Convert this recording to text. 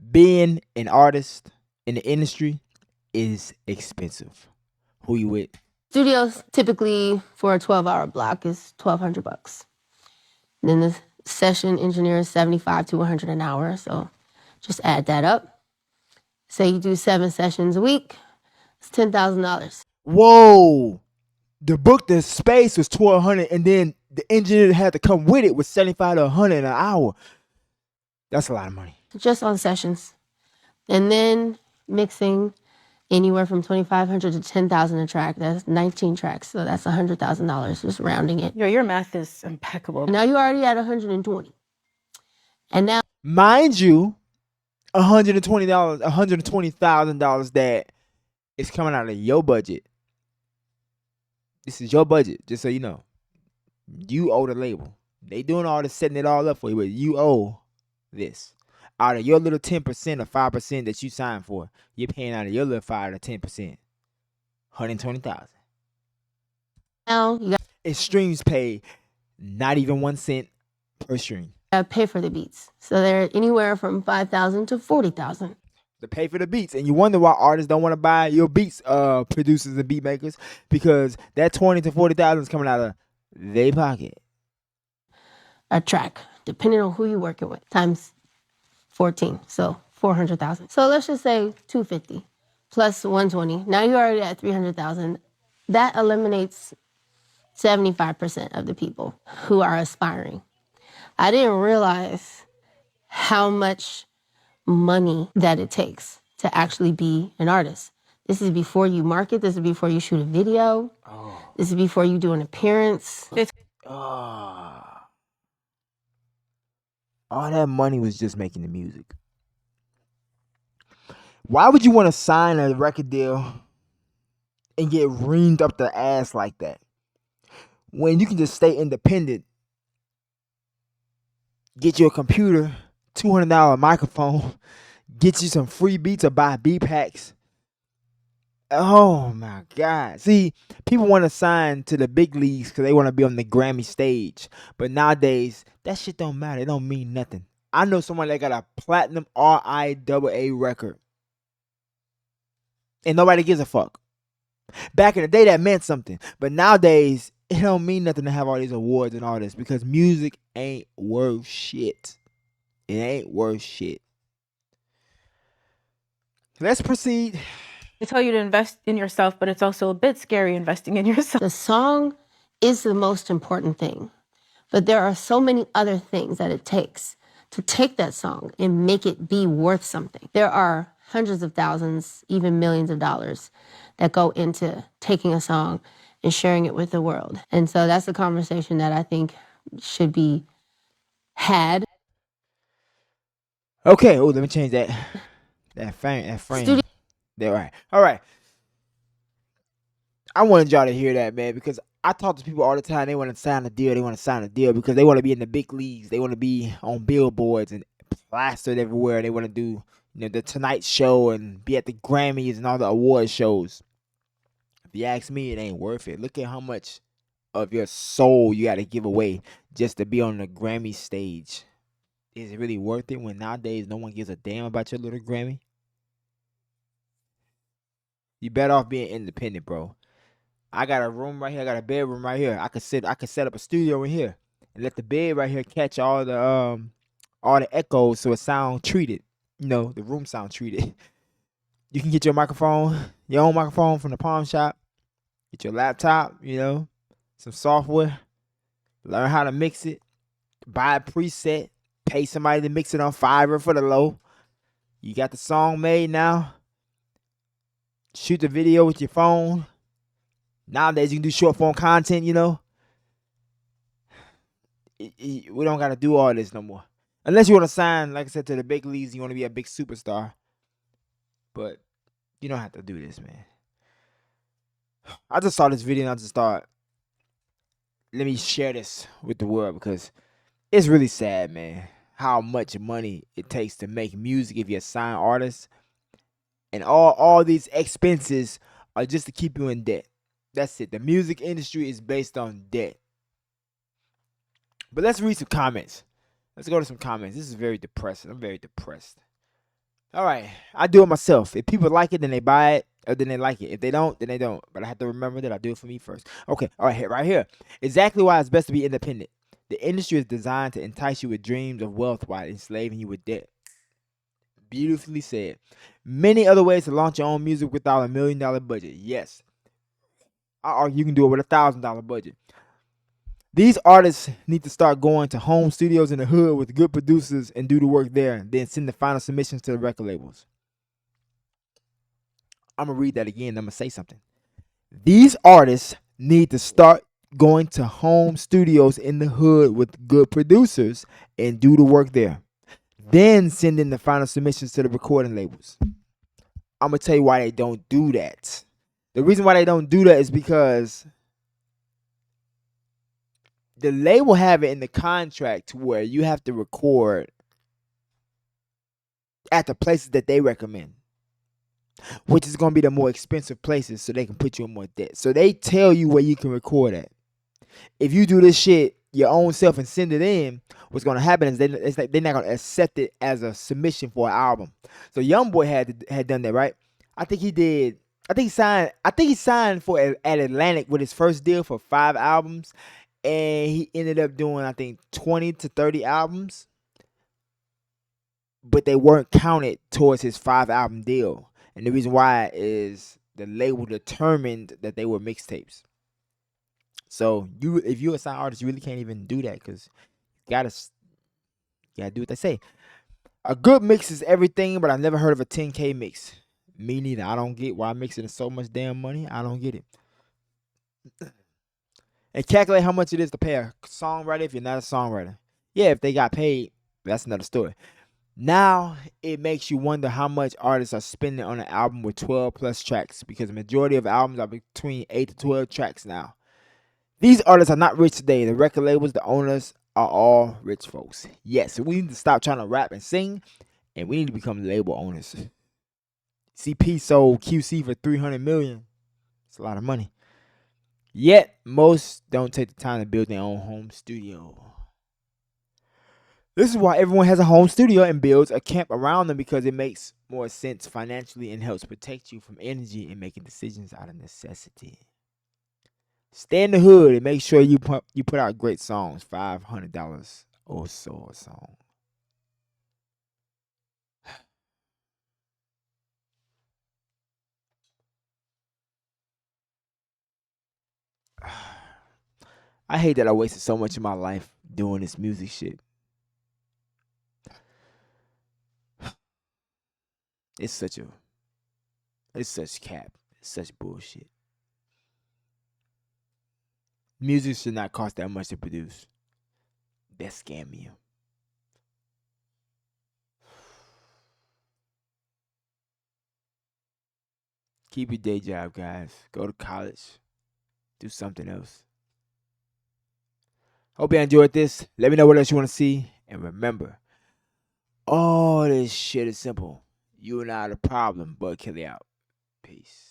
Being an artist in the industry is expensive. Who you with? Studios typically for a 12-hour block is $1,200. Then the session engineer is $75 to $100 an hour. So just add that up. Say you do 7 sessions a week, it's $10,000. Whoa! The book, the space was $1,200, and then the engineer that had to come with it was $75 to $100 an hour. That's a lot of money. Just on sessions. And then mixing anywhere from $2,500 to $10,000 a track. That's 19 tracks, so that's $100,000, just rounding it. Your math is impeccable. Now you're already at 120. And now, mind you, $120,000 that is coming out of your budget. This is your budget, just so you know. You owe the label. They doing all this, setting it all up for you, but you owe this. Out of your little 10% or 5% that you signed for, you're paying out of your little 5 to 10%. $120,000. now you Streams pay not even 1 cent per stream. gotta pay for the beats. So they're anywhere from $5,000 to $40,000. To pay for the beats, and you wonder why artists don't want to buy your beats, producers and beat makers, because that 20 to 40,000 is coming out of their pocket. A track, depending on who you're working with, times 14, so 400,000. So let's just say 250 plus 120. Now you're already at 300,000. That eliminates 75% of the people who are aspiring. I didn't realize how much money that it takes to actually be an artist. This is before you market. This is before you shoot a video. This is before you do an appearance. All that money was just making the music. Why would you want to sign a record deal and get reamed up the ass like that when you can just stay independent, get you a computer, $200 microphone, get you some free beats or buy beat packs? Oh my God. See, people want to sign to the big leagues because they want to be on the Grammy stage. But nowadays, that shit don't matter. It don't mean nothing. I know someone that got a platinum RIAA record, and nobody gives a fuck. Back in the day, that meant something. But nowadays, it don't mean nothing to have all these awards and all this, because music ain't worth shit. It ain't worth shit. Let's proceed. They tell you to invest in yourself, but it's also a bit scary investing in yourself. The song is the most important thing, but there are so many other things that it takes to take that song and make it be worth something. There are hundreds of thousands, even millions of dollars that go into taking a song and sharing it with the world. And so that's a conversation that I think should be had. Okay, let me change that frame. There, all right. I wanted y'all to hear that, man, because I talk to people all the time. They want to sign a deal. They want to sign a deal because they want to be in the big leagues. They want to be on billboards and plastered everywhere. They want to do, the Tonight Show and be at the Grammys and all the award shows. If you ask me, it ain't worth it. Look at how much of your soul you got to give away just to be on the Grammy stage. Is it really worth it when nowadays no one gives a damn about your little Grammy? You better off being independent, bro. I got a room right here. I got a bedroom right here. I could set up a studio in here and let the bed right here catch all the echoes so it sound treated. The room sound treated. You can get your own microphone from the pawn shop. Get your laptop, some software. Learn how to mix it. Buy a preset. Pay somebody to mix it on Fiverr for the low. You got the song made now. Shoot the video with your phone. Nowadays, you can do short form content, we don't got to do all this no more. Unless you want to sign, like I said, to the big leagues, you want to be a big superstar. But you don't have to do this, man. I just saw this video and I just thought, let me share this with the world because it's really sad, man, how much money it takes to make music if you're a signed artist. And all these expenses are just to keep you in debt. That's it. The music industry is based on debt. But let's read some comments. Let's go to some comments. This is very depressing. I'm very depressed. All right, I do it myself. If people like it, then they buy it, or then they like it. If they don't, then they don't. But I have to remember that I do it for me first. Okay, all right, right here. Exactly why it's best to be independent. The industry is designed to entice you with dreams of wealth while enslaving you with debt. Beautifully said. Many other ways to launch your own music without $1 million budget. Yes, I argue you can do it with $1,000 budget. These artists need to start going to home studios in the hood with good producers and do the work there, then send the final submissions to the record labels. I'm gonna read that again. I'm gonna say something. These artists need to start going to home studios in the hood with good producers and do the work there. Then send in the final submissions to the recording labels. I'm gonna tell you why they don't do that. The reason why they don't do that is because the label have it in the contract where you have to record at the places that they recommend, which is going to be the more expensive places so they can put you in more debt. So they tell you where you can record at. If you do this shit your own self and send it in, what's going to happen is it's like they're not going to accept it as a submission for an album. So YoungBoy had done that, right? I think he did. I think he signed for at Atlantic with his first deal for 5 albums, and he ended up doing I think 20 to 30 albums, but they weren't counted towards his 5 album deal. And the reason why is the label determined that they were mixtapes. So if you're a signed artist, you really can't even do that because you gotta do what they say. A good mix is everything, but I've never heard of a 10K mix. Me neither. I don't get why mixing is so much damn money. I don't get it. And calculate how much it is to pay a songwriter if you're not a songwriter. Yeah, if they got paid, that's another story. Now it makes you wonder how much artists are spending on an album with 12 plus tracks because the majority of albums are between 8 to 12 tracks now. These artists are not rich today. The record labels, the owners are all rich folks. Yes, we need to stop trying to rap and sing, and we need to become label owners. CP sold QC for $300 million. It's a lot of money. Yet most don't take the time to build their own home studio. This is why everyone has a home studio and builds a camp around them because it makes more sense financially and helps protect you from energy and making decisions out of necessity. Stay in the hood and make sure you put out great songs. $500 or so a song. I hate that I wasted so much of my life doing this music shit. It's such cap. It's such bullshit. Music should not cost that much to produce. That's scamming you. Keep your day job, guys. Go to college. Do something else. Hope you enjoyed this. Let me know what else you want to see. And remember, all this shit is simple. You are not a problem, but kill it out. Peace.